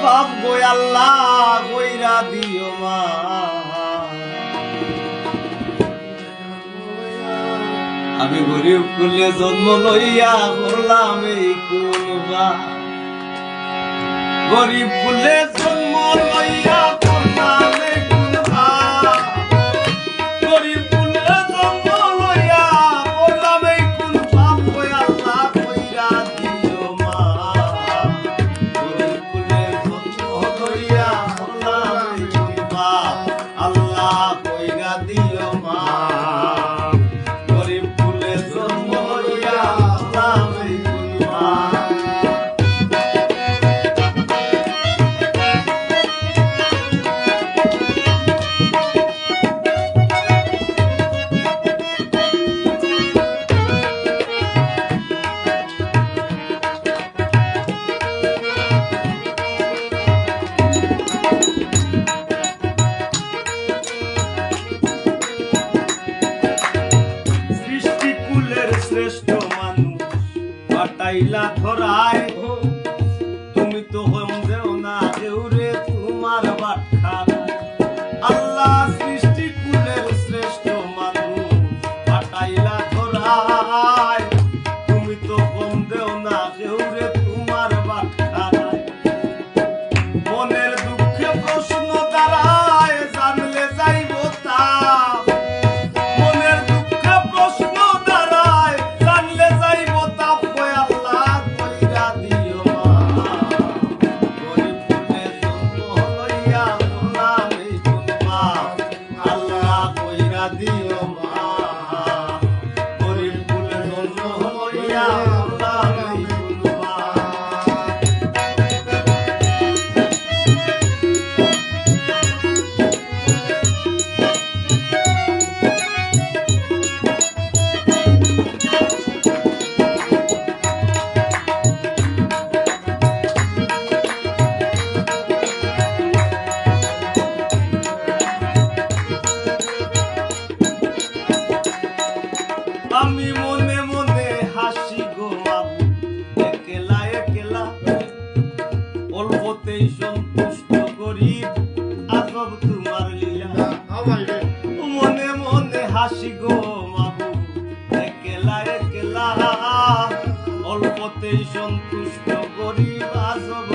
পাপ গো আল্লাহ কইরা দিও মা আমি গরিব কুলে জন্ম লইয়া করলাম এই কুলবা গরিব কুলে জন্ম লইয়া করলাম এই কুলবা গরিব কুলে জন্ম লইয়া করলাম এই কুলবা কই আল্লাহ কইরা দিও মা গরিব কুলে জন্ম লইয়া করলাম এই কুলবা আল্লাহ কইরা দিও মা শ্রেষ্ঠ মানুষ পাঠাইলা ধরায় তুমি তো দেও না দেউরে তোমার বাটখা আল্লাহ সৃষ্টি কুলের শ্রেষ্ঠ মানুষ পাঠাইলা ধরায় তুমি তো দেও না দেউরে তোমার বাটখা মনের দুঃখে প্রশ্ন দাঁড়ায় জানলে যাইব তা দিও মা গরিব কুলে জন্ম হইয়া করলাম এই কুলবা আমি মনে মনে হাসি গো বাবু একলা একলা অল্পতেই সন্তুষ্ট গরিব আজব তোমার লীলা মনে মনে হাসি গো বাবু একলা একলা অল্পতেই সন্তুষ্ট গরিব আজব